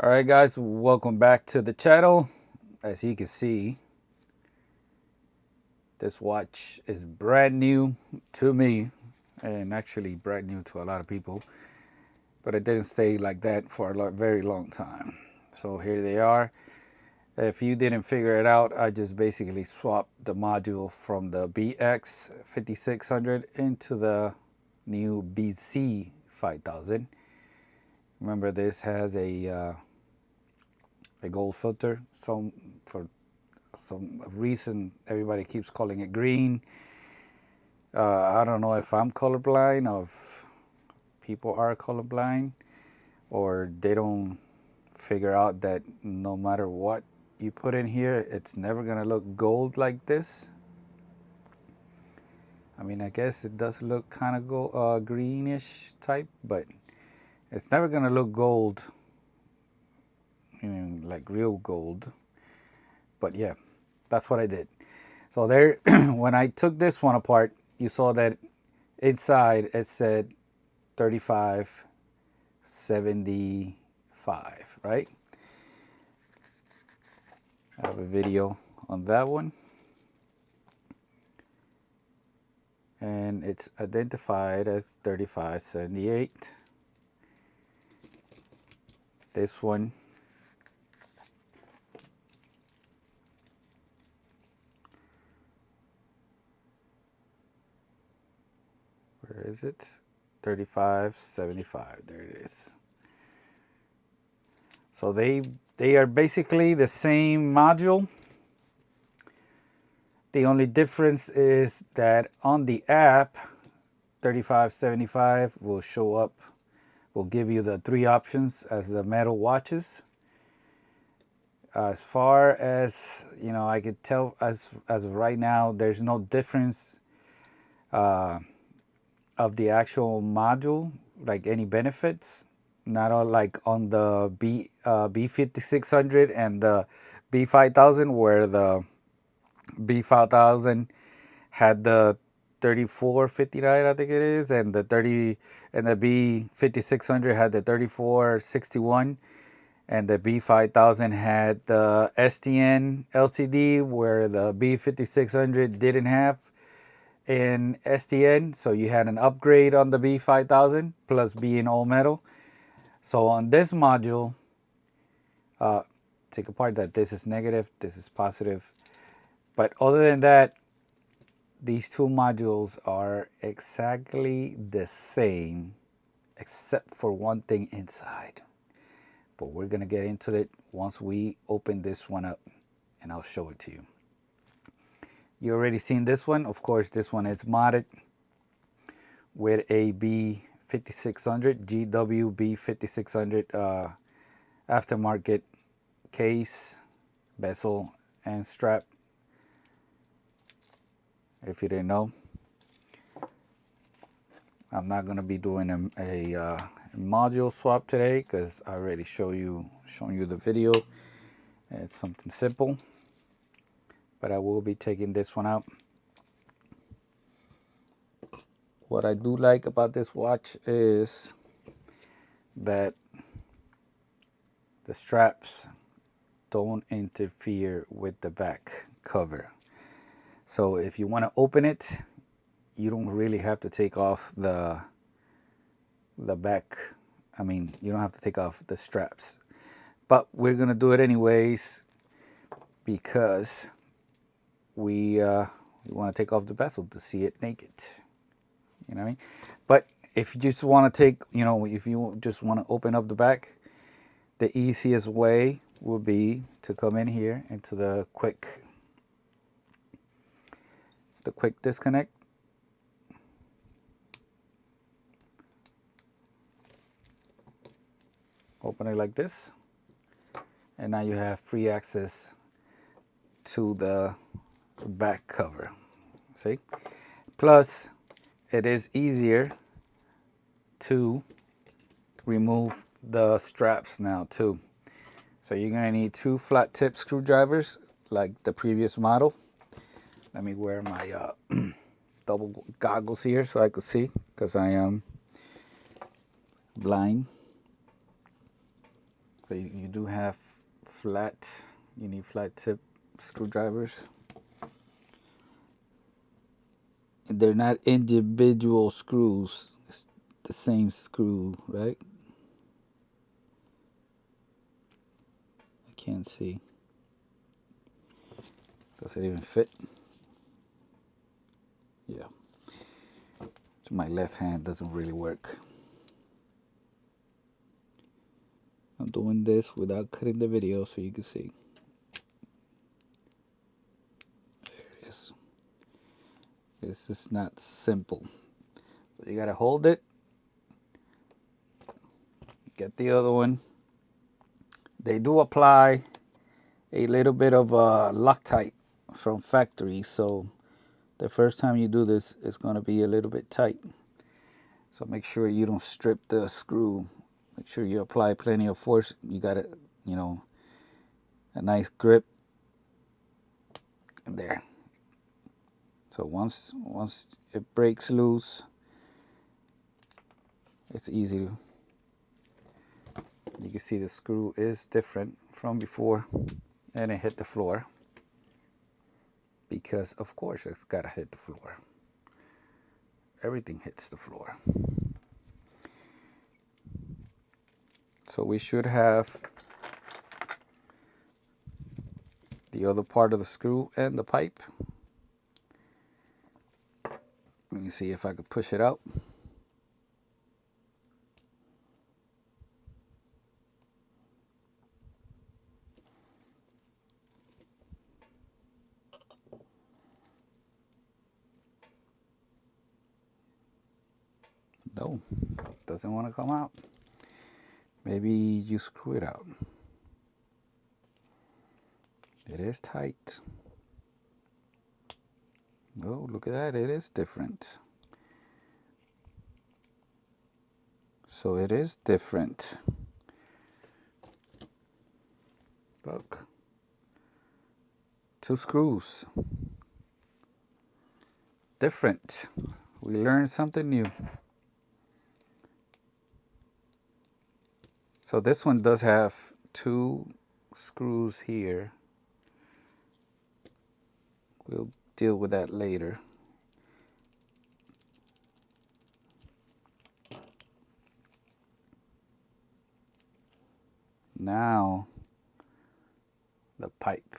Alright guys, welcome back to the channel. As you can see, this watch is brand new to me and actually brand new to a lot of people, but it didn't stay like that for a very long time. So here they are. If you didn't figure it out, I just basically swapped the module from the BX5600 into the new BZ5000. Remember, this has a gold filter. So for some reason, everybody keeps calling it green. I don't know if I'm colorblind or if people are colorblind, or they don't figure out that no matter what you put in here, it's never gonna look gold like this. I mean, I guess it does look kind of greenish type, but it's never gonna look gold, like real gold. But yeah, that's what I did. So there, when I took this one apart, you saw that inside it said 3575, right? I have a video on that one, and it's identified as 3578. This one where is it? 3575. There it is. So they are basically the same module. The only difference is that on the app, 3575 will show up, will give you the three options as the metal watches. As far as I could tell, as of right now, there's no difference of the actual module, like any benefits. Not all like on the B5600 and the B5000, where the B5000 had the 3459, I think it is, and the B5600 had the 3461, and the B5000 had the STN LCD, where the B5600 didn't have an STN. So you had an upgrade on the B5000 plus being all metal. So on this module, take apart that this is negative, this is positive. But other than that, these two modules are exactly the same, except for one thing inside. But we're going to get into it once we open this one up, and I'll show it to you. You already seen this one. Of course, this one is modded with a B5600, GW-B5600 aftermarket case, bezel, and strap. If you didn't know, I'm not going to be doing a module swap today because I already shown you the video. It's something simple, but I will be taking this one out. What I do like about this watch is that the straps don't interfere with the back cover. So if you want to open it, you don't really have to take off the back. I mean, you don't have to take off the straps. But we're going to do it anyways because we want to take off the bezel to see it naked. You know what I mean? But if you just want to take, if you just want to open up the back, the easiest way would be to come in here into the quick disconnect. Open it like this, and now you have free access to the back cover. See? Plus, it is easier to remove the straps now too. So you're gonna need two flat tip screwdrivers like the previous model. Let me wear my double goggles here so I can see, because I am blind. So you do have flat, you need flat tip screwdrivers. They're not individual screws, it's the same screw, right? I can't see. Does it even fit? Yeah. So my left hand doesn't really work. I'm doing this without cutting the video so you can see. There it is. This is not simple. So you gotta hold it. Get the other one. They do apply a little bit of Loctite from factory, so the first time you do this, it's going to be a little bit tight. So make sure you don't strip the screw. Make sure you apply plenty of force. You got it, you know, a nice grip there. So once it breaks loose, it's easy to, you can see the screw is different from before, and it hit the floor because of course it's got to hit the floor. Everything hits the floor. So we should have the other part of the screw and the pipe. Let me see if I could push it out. No, doesn't want to come out. Maybe you screw it out. It is tight. Oh, look at that, it is different. So it is different. Look. 2 screws. Different. We learned something new. So this one does have 2 screws here. We'll deal with that later. Now the pipe,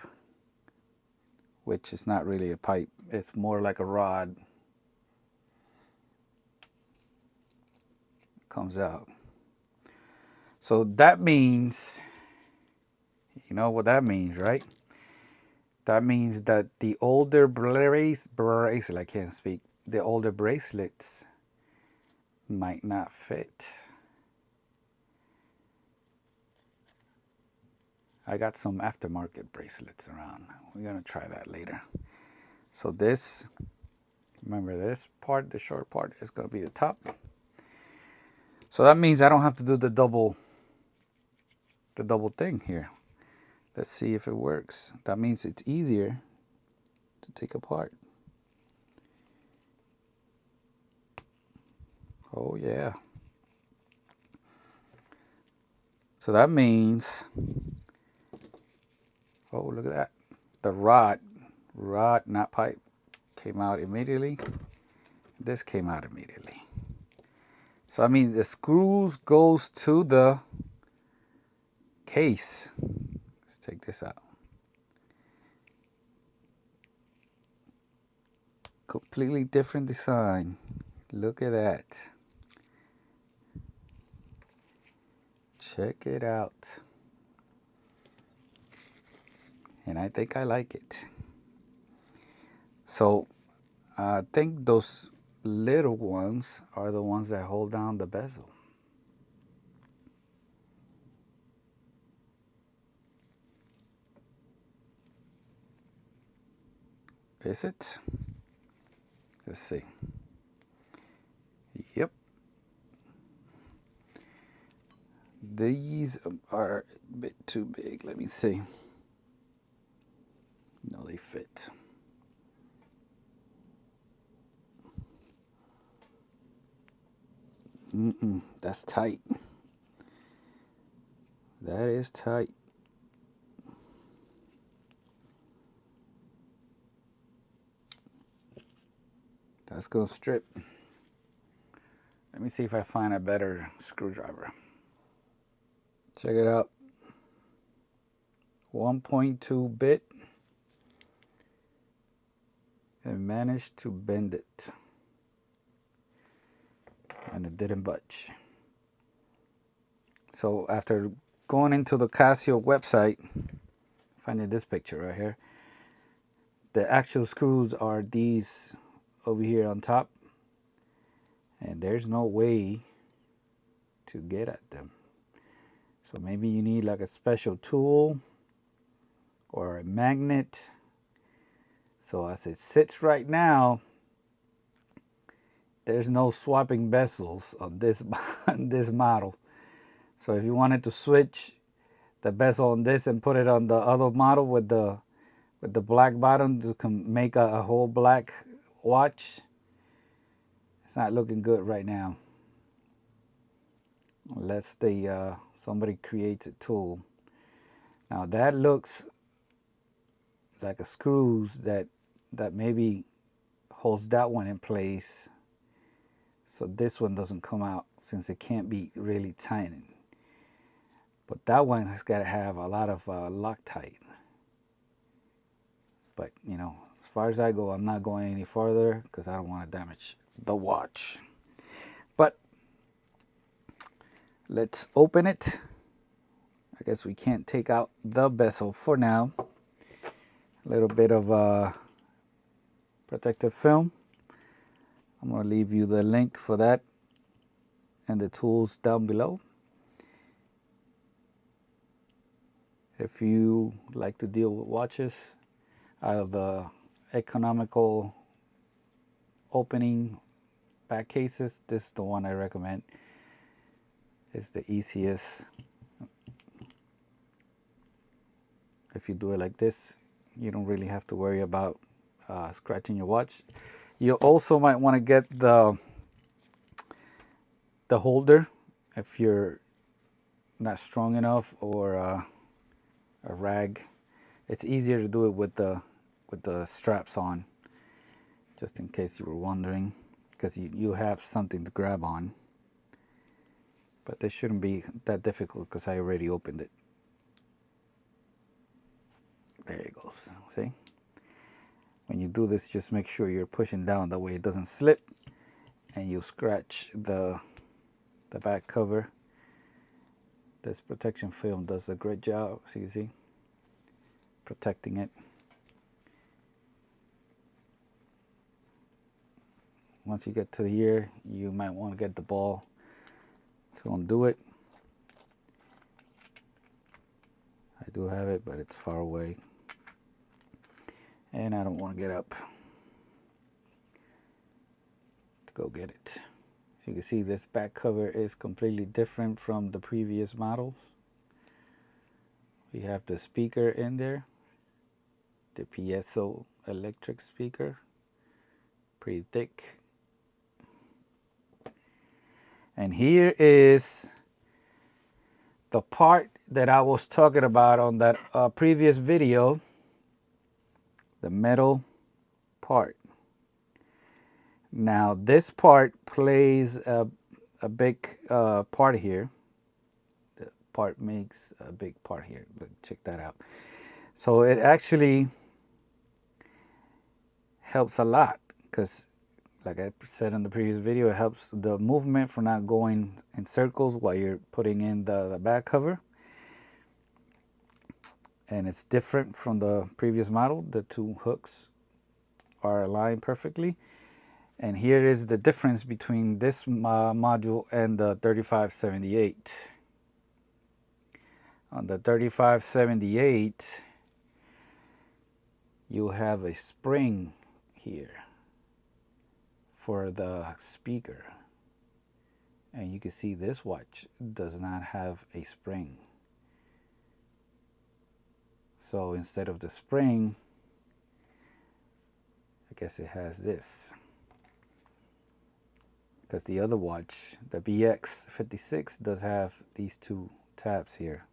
which is not really a pipe, it's more like a rod, comes out. So that means, you know what that means, right? That means that the older bracelet, I can't speak, the older bracelets might not fit. I got some aftermarket bracelets around. We're gonna try that later. So this, remember this part, the short part is gonna be the top. So that means I don't have to do the double thing here. Let's see if it works. That means it's easier to take apart. Oh yeah. So that means, oh look at that. The rod, not pipe, came out immediately. This came out immediately. So I mean the screws goes to the case. Let's take this out. Completely different design. Look at that. Check it out. And I think I like it. So I think those little ones are the ones that hold down the bezel. Is it? Let's see. Yep. These are a bit too big. Let me see. No, they fit. That's tight. That is tight. That's gonna strip. Let me see if I find a better screwdriver. Check it out. 1.2 bit. And managed to bend it. And it didn't budge. So after going into the Casio website, finding this picture right here, the actual screws are these over here on top, and there's no way to get at them. So maybe you need like a special tool or a magnet. So as it sits right now, there's no swapping bezels on this on this model. So if you wanted to switch the bezel on this and put it on the other model with the black bottom to make a whole black watch, it's not looking good right now. Unless somebody creates a tool. Now that looks like a screws that maybe holds that one in place, so this one doesn't come out since it can't be really tightened. But that one has got to have a lot of Loctite. But you know, as far as I go, I'm not going any farther because I don't want to damage the watch. But let's open it. I guess we can't take out the bezel for now. A little bit of protective film. I'm going to leave you the link for that and the tools down below. If you like to deal with watches out of the economical opening back cases, this is the one I recommend. It's the easiest. If you do it like this, you don't really have to worry about scratching your watch. You also might want to get the holder if you're not strong enough, or a rag. It's easier to do it with the straps on, just in case you were wondering, because you have something to grab on. But this shouldn't be that difficult because I already opened it. There it goes. See? When you do this, just make sure you're pushing down, that way it doesn't slip and you scratch the back cover. This protection film does a great job, so you see, protecting it. Once you get to the ear, you might want to get the ball to undo it. I do have it, but it's far away. And I don't want to get up to go get it. So you can see this back cover is completely different from the previous models. We have the speaker in there, the piezo electric speaker, pretty thick. And here is the part that I was talking about on that previous video, the metal part. Now this part plays a big part here. The part makes a big part here. Look, check that out. So it actually helps a lot because, like I said in the previous video, it helps the movement for not going in circles while you're putting in the back cover. And it's different from the previous model. The two hooks are aligned perfectly. And here is the difference between this module and the 3578. On the 3578, you have a spring here for the speaker. And you can see this watch does not have a spring. So instead of the spring, I guess it has this. Because the other watch, the BX56, does have these two tabs here.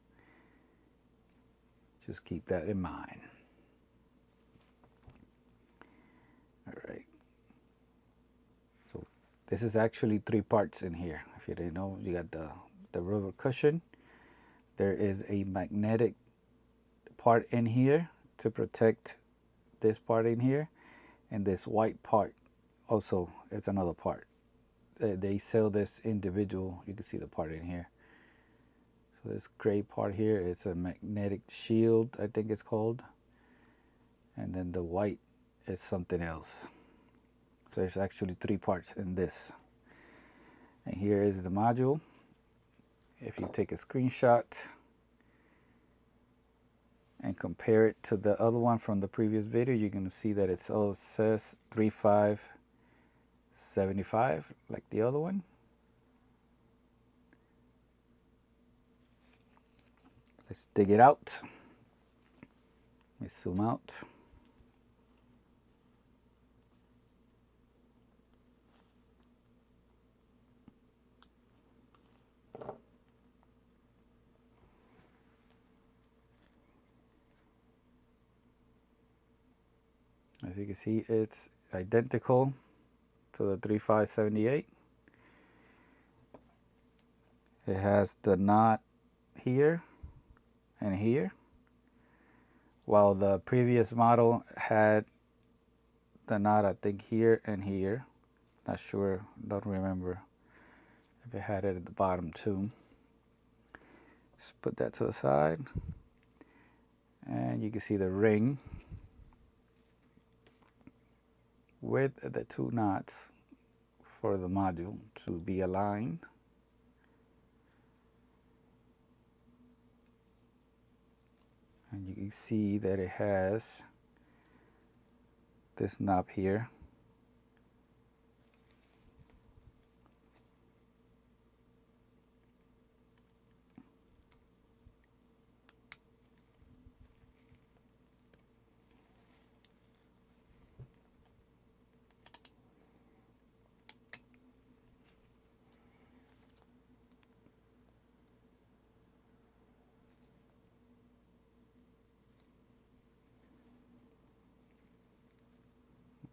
Just keep that in mind. All right. So this is actually 3 parts in here. If you didn't know, you got the rubber cushion. There is a magnetic part in here to protect this part in here, and this white part also is another part. They sell this individual. You can see the part in here. So this gray part here, it's a magnetic shield, I think it's called, and then the white is something else. So there's actually 3 parts in this. And here is the module. If you take a screenshot and compare it to the other one from the previous video, you're going to see that it all says 3575 like the other one. Let's dig it out. Let me zoom out. As you can see, it's identical to the 3578. It has the knot here and here, while the previous model had the knot, I think, here and here. Not sure, don't remember if it had it at the bottom too. Just put that to the side, and you can see the ring with the 2 knots for the module to be aligned. And you can see that it has this knob here.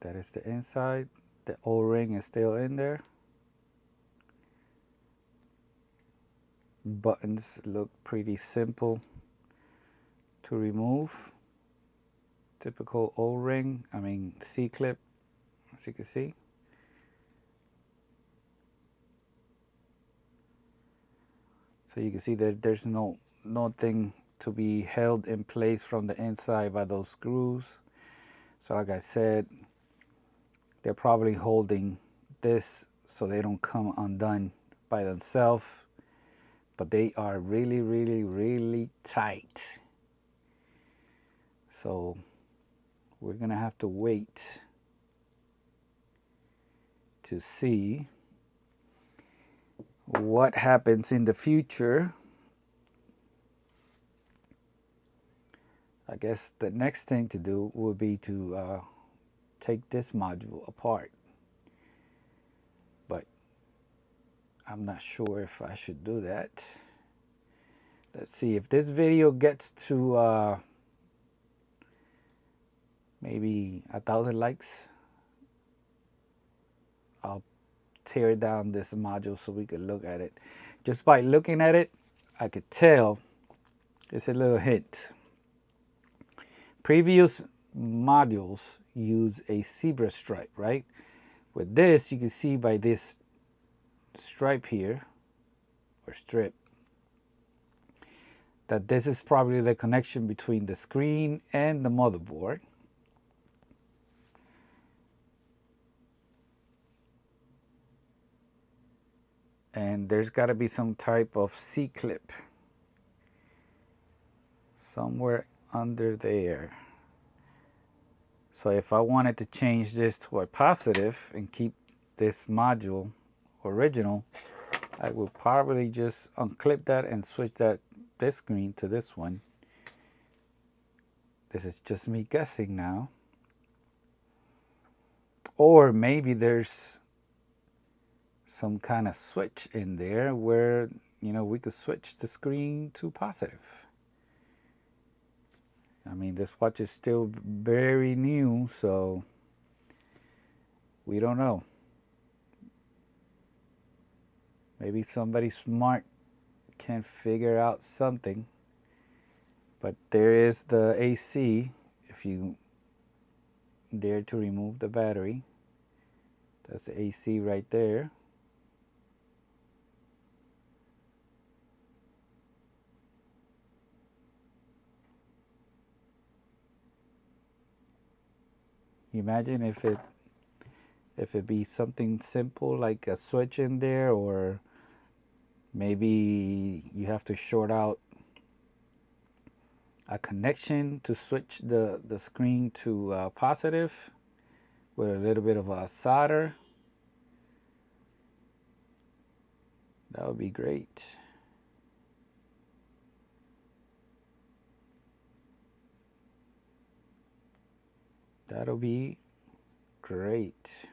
That is the inside. The O-ring is still in there. Buttons look pretty simple to remove. Typical O-ring, I mean C-clip, as you can see. So you can see that there's nothing to be held in place from the inside by those screws. So like I said, they're probably holding this so they don't come undone by themselves, but they are really, really, really tight. So we're gonna have to wait to see what happens in the future. I guess the next thing to do would be to take this module apart, but I'm not sure if I should do that. Let's see if this video gets to maybe 1,000 likes. I'll tear down this module so we can look at it. Just by looking at it, I could tell. Just a little hint. Previous modules use a zebra stripe, right? With this, you can see by this stripe here, or strip, that this is probably the connection between the screen and the motherboard. And there's got to be some type of C-clip somewhere under there. So if I wanted to change this to a positive and keep this module original, I would probably just unclip that and switch this screen to this one. This is just me guessing now. Or maybe there's some kind of switch in there where, you know, we could switch the screen to positive. I mean, this watch is still very new, so we don't know. Maybe somebody smart can figure out something. But there is the AC. If you dare to remove the battery, that's the AC right there. Imagine if it be something simple like a switch in there, or maybe you have to short out a connection to switch the screen to positive with a little bit of a solder. That would be great. That'll be great.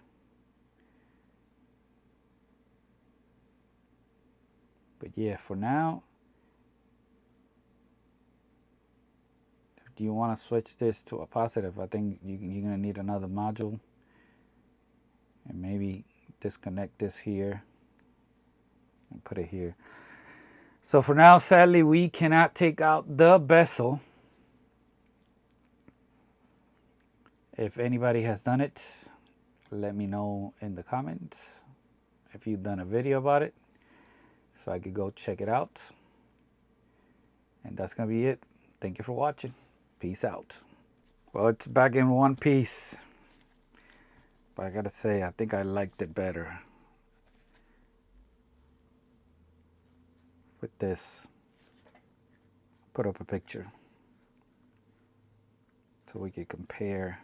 But yeah, for now, if you want to switch this to a positive, I think you're going to need another module. And maybe disconnect this here and put it here. So for now, sadly, we cannot take out the bezel. If anybody has done it, let me know in the comments if you've done a video about it, so I could go check it out. And that's gonna be it. Thank you for watching. Peace out. Well, it's back in one piece, but I gotta say, I think I liked it better with this. Put up a picture so we could compare.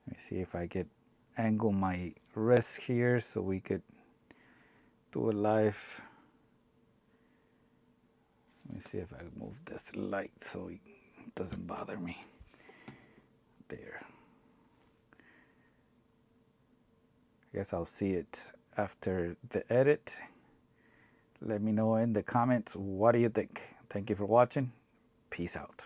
Let me see if I could angle my wrist here so we could do it live. Let me see if I move this light so it doesn't bother me. There. I guess I'll see it after the edit. Let me know in the comments, what do you think? Thank you for watching. Peace out.